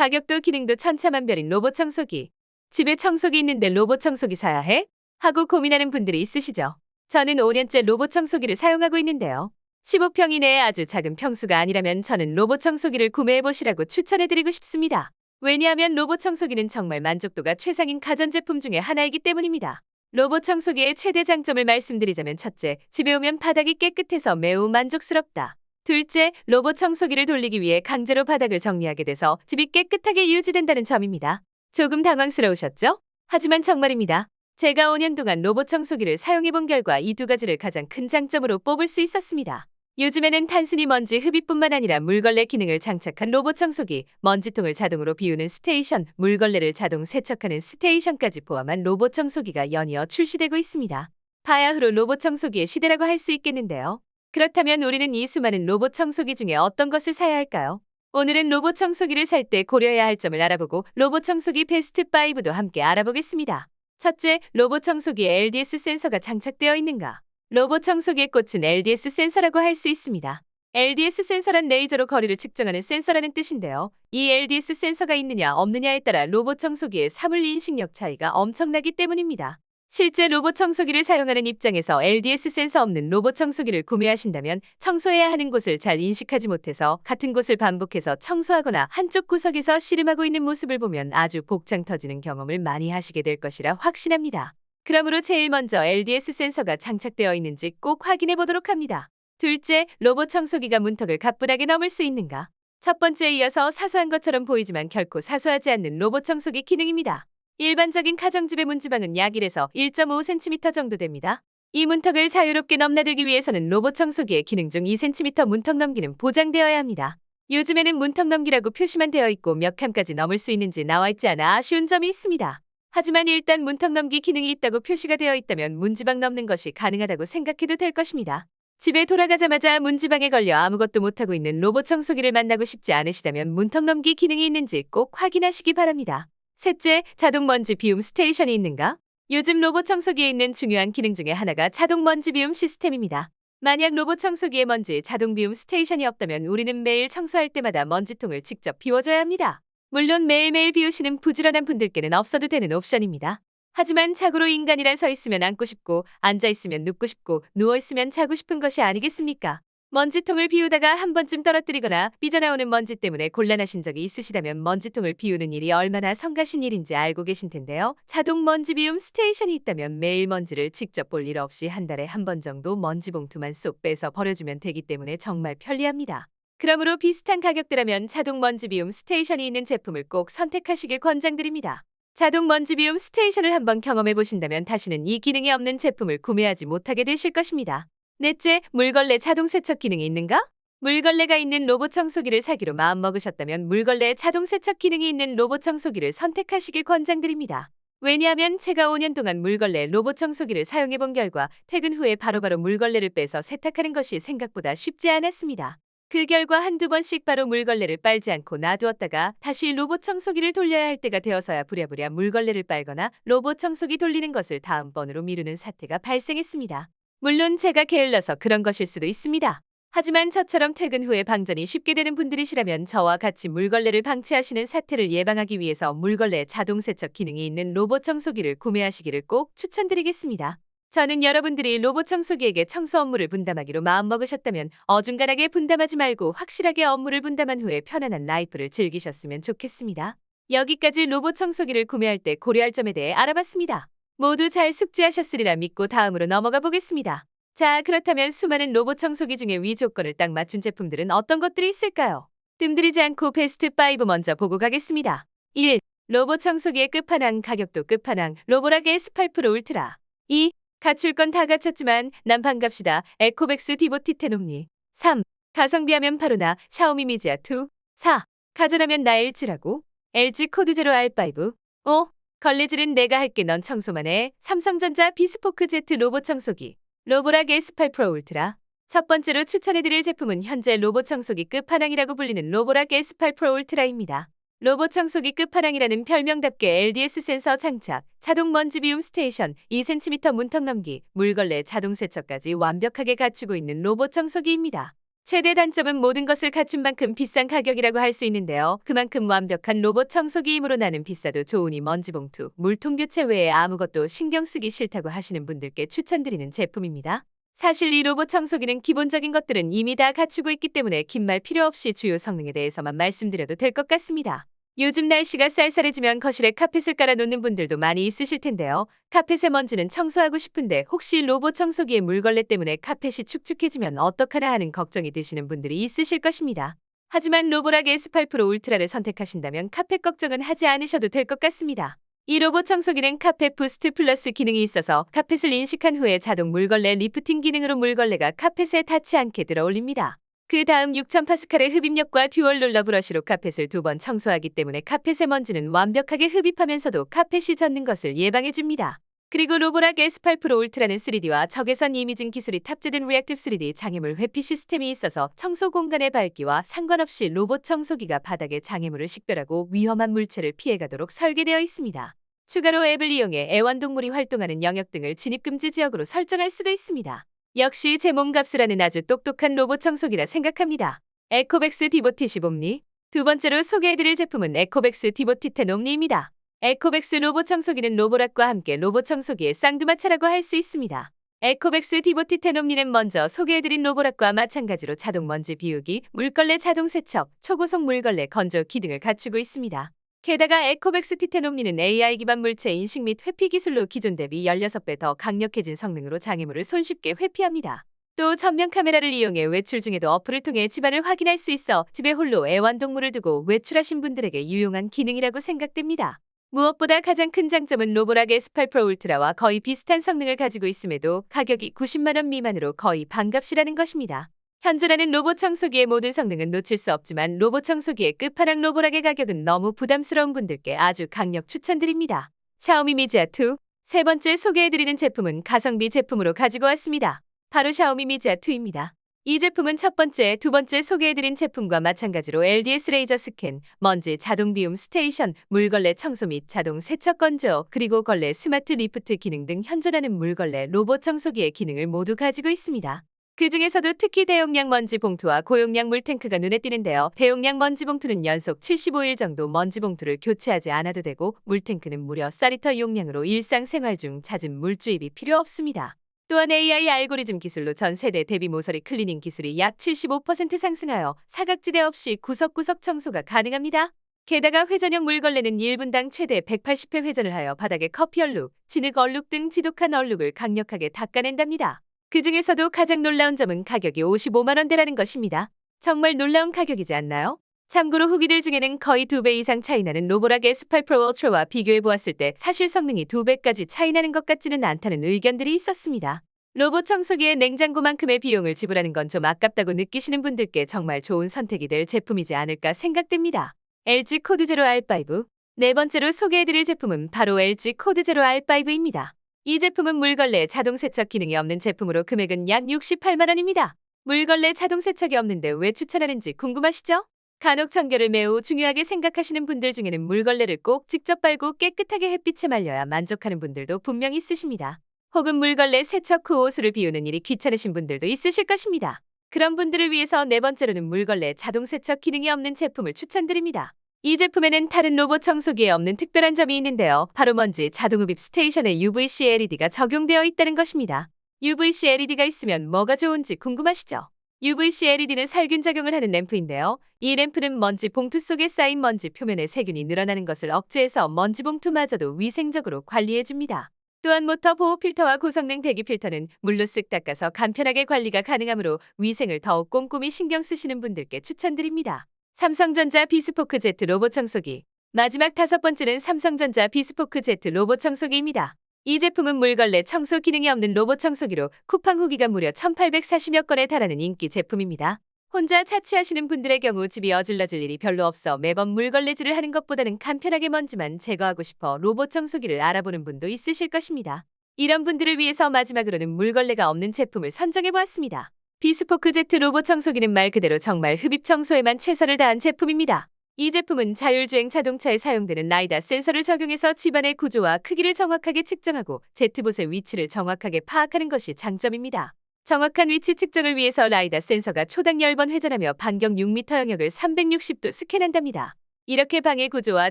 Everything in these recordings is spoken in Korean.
가격도 기능도 천차만별인 로봇 청소기. 집에 청소기 있는데 로봇 청소기 사야 해? 하고 고민하는 분들이 있으시죠? 저는 5년째 로봇 청소기를 사용하고 있는데요. 15평 이내의 아주 작은 평수가 아니라면 저는 로봇 청소기를 구매해보시라고 추천해드리고 싶습니다. 왜냐하면 로봇 청소기는 정말 만족도가 최상인 가전제품 중에 하나이기 때문입니다. 로봇 청소기의 최대 장점을 말씀드리자면 첫째, 집에 오면 바닥이 깨끗해서 매우 만족스럽다. 둘째, 로봇 청소기를 돌리기 위해 강제로 바닥을 정리하게 돼서 집이 깨끗하게 유지된다는 점입니다. 조금 당황스러우셨죠? 하지만 정말입니다. 제가 5년 동안 로봇 청소기를 사용해본 결과 이 두 가지를 가장 큰 장점으로 뽑을 수 있었습니다. 요즘에는 단순히 먼지 흡입뿐만 아니라 물걸레 기능을 장착한 로봇 청소기, 먼지통을 자동으로 비우는 스테이션, 물걸레를 자동 세척하는 스테이션까지 포함한 로봇 청소기가 연이어 출시되고 있습니다. 바야흐로 로봇 청소기의 시대라고 할 수 있겠는데요. 그렇다면 우리는 이 수많은 로봇 청소기 중에 어떤 것을 사야 할까요? 오늘은 로봇 청소기를 살 때 고려해야 할 점을 알아보고 로봇 청소기 베스트 5도 함께 알아보겠습니다. 첫째, 로봇 청소기에 LDS 센서가 장착되어 있는가? 로봇 청소기의 꽃은 LDS 센서라고 할 수 있습니다. LDS 센서란 레이저로 거리를 측정하는 센서라는 뜻인데요. 이 LDS 센서가 있느냐 없느냐에 따라 로봇 청소기의 사물 인식력 차이가 엄청나기 때문입니다. 실제 로봇 청소기를 사용하는 입장에서 LDS 센서 없는 로봇 청소기를 구매하신다면 청소해야 하는 곳을 잘 인식하지 못해서 같은 곳을 반복해서 청소하거나 한쪽 구석에서 씨름하고 있는 모습을 보면 아주 복장 터지는 경험을 많이 하시게 될 것이라 확신합니다. 그러므로 제일 먼저 LDS 센서가 장착되어 있는지 꼭 확인해 보도록 합니다. 둘째, 로봇 청소기가 문턱을 가뿐하게 넘을 수 있는가? 첫 번째에 이어서 사소한 것처럼 보이지만 결코 사소하지 않는 로봇 청소기 기능입니다. 일반적인 가정집의 문지방은 약 1에서 1.5cm 정도 됩니다. 이 문턱을 자유롭게 넘나들기 위해서는 로봇 청소기의 기능 중 2cm 문턱 넘기는 보장되어야 합니다. 요즘에는 문턱 넘기라고 표시만 되어 있고 몇 칸까지 넘을 수 있는지 나와 있지 않아 아쉬운 점이 있습니다. 하지만 일단 문턱 넘기 기능이 있다고 표시가 되어 있다면 문지방 넘는 것이 가능하다고 생각해도 될 것입니다. 집에 돌아가자마자 문지방에 걸려 아무것도 못하고 있는 로봇 청소기를 만나고 싶지 않으시다면 문턱 넘기 기능이 있는지 꼭 확인하시기 바랍니다. 셋째, 자동 먼지 비움 스테이션이 있는가? 요즘 로봇 청소기에 있는 중요한 기능 중에 하나가 자동 먼지 비움 시스템입니다. 만약 로봇 청소기에 먼지 자동 비움 스테이션이 없다면 우리는 매일 청소할 때마다 먼지통을 직접 비워줘야 합니다. 물론 매일매일 비우시는 부지런한 분들께는 없어도 되는 옵션입니다. 하지만 자고로 인간이란 서 있으면 앉고 싶고 앉아 있으면 눕고 싶고 누워 있으면 자고 싶은 것이 아니겠습니까? 먼지통을 비우다가 한 번쯤 떨어뜨리거나 삐져나오는 먼지 때문에 곤란하신 적이 있으시다면 먼지통을 비우는 일이 얼마나 성가신 일인지 알고 계신 텐데요. 자동 먼지 비움 스테이션이 있다면 매일 먼지를 직접 볼 일 없이 한 달에 한 번 정도 먼지 봉투만 쏙 빼서 버려주면 되기 때문에 정말 편리합니다. 그러므로 비슷한 가격대라면 자동 먼지 비움 스테이션이 있는 제품을 꼭 선택하시길 권장드립니다. 자동 먼지 비움 스테이션을 한번 경험해 보신다면 다시는 이 기능이 없는 제품을 구매하지 못하게 되실 것입니다. 넷째, 물걸레 자동 세척 기능이 있는가? 물걸레가 있는 로봇 청소기를 사기로 마음먹으셨다면 물걸레 자동 세척 기능이 있는 로봇 청소기를 선택하시길 권장드립니다. 왜냐하면 제가 5년 동안 물걸레 로봇 청소기를 사용해 본 결과 퇴근 후에 바로바로 물걸레를 빼서 세탁하는 것이 생각보다 쉽지 않았습니다. 그 결과 한두 번씩 바로 물걸레를 빨지 않고 놔두었다가 다시 로봇 청소기를 돌려야 할 때가 되어서야 부랴부랴 물걸레를 빨거나 로봇 청소기 돌리는 것을 다음번으로 미루는 사태가 발생했습니다. 물론 제가 게을러서 그런 것일 수도 있습니다. 하지만 저처럼 퇴근 후에 방전이 쉽게 되는 분들이시라면 저와 같이 물걸레를 방치하시는 사태를 예방하기 위해서 물걸레 자동 세척 기능이 있는 로봇 청소기를 구매하시기를 꼭 추천드리겠습니다. 저는 여러분들이 로봇 청소기에게 청소 업무를 분담하기로 마음먹으셨다면 어중간하게 분담하지 말고 확실하게 업무를 분담한 후에 편안한 라이프를 즐기셨으면 좋겠습니다. 여기까지 로봇 청소기를 구매할 때 고려할 점에 대해 알아봤습니다. 모두 잘 숙지하셨으리라 믿고 다음으로 넘어가 보겠습니다. 자, 그렇다면 수많은 로봇 청소기 중에 위 조건을 딱 맞춘 제품들은 어떤 것들이 있을까요? 뜸들이지 않고 베스트 5 먼저 보고 가겠습니다. 1. 로봇 청소기의 끝판왕, 가격도 끝판왕, 로보락 S8 프로 울트라. 2. 갖출 건 다 갖췄지만 난 반갑시다. 에코백스 디보 티텐 옴니. 3. 가성비하면 바로나 샤오미 미지아 2. 4. 가전하면 나 LG라고. LG 코드 제로 R5. 5. 걸레질은 내가 할게 넌 청소만 해. 삼성전자 비스포크 제트 로봇 청소기. 로보락 S8 프로 울트라. 첫 번째로 추천해드릴 제품은 현재 로봇 청소기 끝판왕이라고 불리는 로보락 S8 프로 울트라입니다. 로봇 청소기 끝판왕이라는 별명답게 LDS 센서 장착, 자동 먼지 비움 스테이션, 2cm 문턱 넘기, 물걸레 자동 세척까지 완벽하게 갖추고 있는 로봇 청소기입니다. 최대 단점은 모든 것을 갖춘 만큼 비싼 가격이라고 할 수 있는데요. 그만큼 완벽한 로봇 청소기이므로 나는 비싸도 좋으니 먼지봉투, 물통 교체 외에 아무것도 신경 쓰기 싫다고 하시는 분들께 추천드리는 제품입니다. 사실 이 로봇 청소기는 기본적인 것들은 이미 다 갖추고 있기 때문에 긴 말 필요 없이 주요 성능에 대해서만 말씀드려도 될 것 같습니다. 요즘 날씨가 쌀쌀해지면 거실에 카펫을 깔아놓는 분들도 많이 있으실 텐데요. 카펫의 먼지는 청소하고 싶은데 혹시 로봇 청소기의 물걸레 때문에 카펫이 축축해지면 어떡하나 하는 걱정이 드시는 분들이 있으실 것입니다. 하지만 로보락 S8 프로 울트라를 선택하신다면 카펫 걱정은 하지 않으셔도 될 것 같습니다. 이 로봇 청소기는 카펫 부스트 플러스 기능이 있어서 카펫을 인식한 후에 자동 물걸레 리프팅 기능으로 물걸레가 카펫에 닿지 않게 들어올립니다. 그 다음 6000파스칼의 흡입력과 듀얼 롤러 브러쉬로 카펫을 2번 청소하기 때문에 카펫의 먼지는 완벽하게 흡입하면서도 카펫이 젖는 것을 예방해줍니다. 그리고 로보락 S8 프로 울트라는 3D와 적외선 이미징 기술이 탑재된 리액티브 3D 장애물 회피 시스템이 있어서 청소 공간의 밝기와 상관없이 로봇 청소기가 바닥의 장애물을 식별하고 위험한 물체를 피해가도록 설계되어 있습니다. 추가로 앱을 이용해 애완동물이 활동하는 영역 등을 진입금지 지역으로 설정할 수도 있습니다. 역시 제 몸값을 하는 아주 똑똑한 로봇 청소기라 생각합니다. 에코백스 디보티 15옴니. 두 번째로 소개해드릴 제품은 에코백스 디보티 10옴니입니다. 에코백스 로봇 청소기는 로보락과 함께 로봇 청소기의 쌍두마차라고 할 수 있습니다. 에코백스 디보티 10옴니는 먼저 소개해드린 로보락과 마찬가지로 자동 먼지 비우기, 물걸레 자동 세척, 초고속 물걸레 건조기 등을 갖추고 있습니다. 게다가 에코백스 T10옴니는 AI 기반 물체 인식 및 회피 기술로 기존 대비 16배 더 강력해진 성능으로 장애물을 손쉽게 회피합니다. 또 전면 카메라를 이용해 외출 중에도 어플을 통해 집안을 확인할 수 있어 집에 홀로 애완동물을 두고 외출하신 분들에게 유용한 기능이라고 생각됩니다. 무엇보다 가장 큰 장점은 로보락 S8 프로 울트라와 거의 비슷한 성능을 가지고 있음에도 가격이 90만 원 미만으로 거의 반값이라는 것입니다. 현존하는 로봇 청소기의 모든 성능은 놓칠 수 없지만 로봇 청소기의 끝판왕 로보락의 가격은 너무 부담스러운 분들께 아주 강력 추천드립니다. 샤오미 미지아 2. 세 번째 소개해드리는 제품은 가성비 제품으로 가지고 왔습니다. 바로 샤오미 미지아 2입니다. 이 제품은 첫 번째, 두 번째 소개해드린 제품과 마찬가지로 LDS 레이저 스캔, 먼지 자동 비움 스테이션, 물걸레 청소 및 자동 세척 건조, 그리고 걸레 스마트 리프트 기능 등 현존하는 물걸레 로봇 청소기의 기능을 모두 가지고 있습니다. 그 중에서도 특히 대용량 먼지 봉투와 고용량 물탱크가 눈에 띄는데요. 대용량 먼지 봉투는 연속 75일 정도 먼지 봉투를 교체하지 않아도 되고 물탱크는 무려 4리터 용량으로 일상생활 중 잦은 물주입이 필요 없습니다. 또한 AI 알고리즘 기술로 전 세대 대비 모서리 클리닝 기술이 약 75% 상승하여 사각지대 없이 구석구석 청소가 가능합니다. 게다가 회전형 물걸레는 1분당 최대 180회 회전을 하여 바닥에 커피 얼룩, 진흙 얼룩 등 지독한 얼룩을 강력하게 닦아낸답니다. 그 중에서도 가장 놀라운 점은 가격이 55만 원대라는 것입니다. 정말 놀라운 가격이지 않나요? 참고로 후기들 중에는 거의 2배 이상 차이나는 로보락 S8 프로 울트라와 비교해보았을 때 사실 성능이 2배까지 차이나는 것 같지는 않다는 의견들이 있었습니다. 로봇 청소기에 냉장고만큼의 비용을 지불하는 건 좀 아깝다고 느끼시는 분들께 정말 좋은 선택이 될 제품이지 않을까 생각됩니다. LG 코드 제로 R5. 네 번째로 소개해드릴 제품은 바로 LG 코드 제로 R5입니다. 이 제품은 물걸레 자동 세척 기능이 없는 제품으로 금액은 약 68만 원입니다. 물걸레 자동 세척이 없는데 왜 추천하는지 궁금하시죠? 간혹 청결을 매우 중요하게 생각하시는 분들 중에는 물걸레를 꼭 직접 빨고 깨끗하게 햇빛에 말려야 만족하는 분들도 분명 있으십니다. 혹은 물걸레 세척 후 호수를 비우는 일이 귀찮으신 분들도 있으실 것입니다. 그런 분들을 위해서 네 번째로는 물걸레 자동 세척 기능이 없는 제품을 추천드립니다. 이 제품에는 다른 로봇 청소기에 없는 특별한 점이 있는데요. 바로 먼지 자동흡입 스테이션에 UVC LED가 적용되어 있다는 것입니다. UVC LED가 있으면 뭐가 좋은지 궁금하시죠? UVC LED는 살균 작용을 하는 램프인데요. 이 램프는 먼지 봉투 속에 쌓인 먼지 표면에 세균이 늘어나는 것을 억제해서 먼지 봉투마저도 위생적으로 관리해줍니다. 또한 모터 보호 필터와 고성능 배기 필터는 물로 쓱 닦아서 간편하게 관리가 가능하므로 위생을 더욱 꼼꼼히 신경 쓰시는 분들께 추천드립니다. 삼성전자 비스포크 Z 로봇 청소기. 마지막 다섯 번째는 삼성전자 비스포크 Z 로봇 청소기입니다. 이 제품은 물걸레 청소 기능이 없는 로봇 청소기로 쿠팡 후기가 무려 1840여 건에 달하는 인기 제품입니다. 혼자 자취하시는 분들의 경우 집이 어질러질 일이 별로 없어 매번 물걸레질을 하는 것보다는 간편하게 먼지만 제거하고 싶어 로봇 청소기를 알아보는 분도 있으실 것입니다. 이런 분들을 위해서 마지막으로는 물걸레가 없는 제품을 선정해보았습니다. 비스포크 Z 로봇 청소기는 말 그대로 정말 흡입 청소에만 최선을 다한 제품입니다. 이 제품은 자율주행 자동차에 사용되는 라이다 센서를 적용해서 집안의 구조와 크기를 정확하게 측정하고 Z봇의 위치를 정확하게 파악하는 것이 장점입니다. 정확한 위치 측정을 위해서 라이다 센서가 초당 10번 회전하며 반경 6m 영역을 360도 스캔한답니다. 이렇게 방의 구조와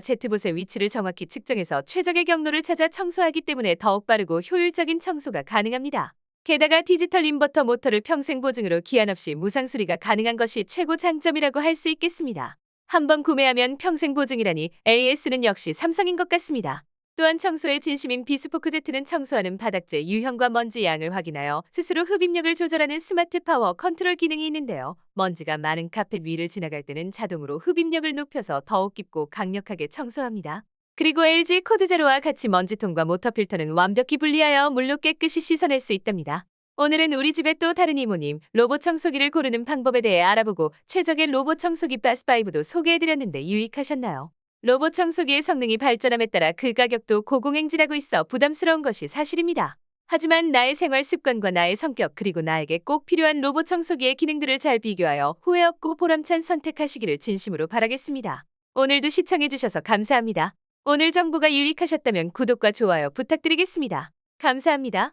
제트봇의 위치를 정확히 측정해서 최적의 경로를 찾아 청소하기 때문에 더욱 빠르고 효율적인 청소가 가능합니다. 게다가 디지털 인버터 모터를 평생 보증으로 기한 없이 무상 수리가 가능한 것이 최고 장점이라고 할 수 있겠습니다. 한번 구매하면 평생 보증이라니 AS는 역시 삼성인 것 같습니다. 또한 청소에 진심인 비스포크 제트는 청소하는 바닥재 유형과 먼지 양을 확인하여 스스로 흡입력을 조절하는 스마트 파워 컨트롤 기능이 있는데요. 먼지가 많은 카펫 위를 지나갈 때는 자동으로 흡입력을 높여서 더욱 깊고 강력하게 청소합니다. 그리고 LG 코드 제로와 같이 먼지통과 모터 필터는 완벽히 분리하여 물로 깨끗이 씻어낼 수 있답니다. 오늘은 우리 집의 또 다른 이모님 로봇 청소기를 고르는 방법에 대해 알아보고 최적의 로봇 청소기 바스5도 소개해드렸는데 유익하셨나요? 로봇 청소기의 성능이 발전함에 따라 그 가격도 고공행진하고 있어 부담스러운 것이 사실입니다. 하지만 나의 생활 습관과 나의 성격 그리고 나에게 꼭 필요한 로봇 청소기의 기능들을 잘 비교하여 후회 없고 보람찬 선택하시기를 진심으로 바라겠습니다. 오늘도 시청해주셔서 감사합니다. 오늘 정보가 유익하셨다면 구독과 좋아요 부탁드리겠습니다. 감사합니다.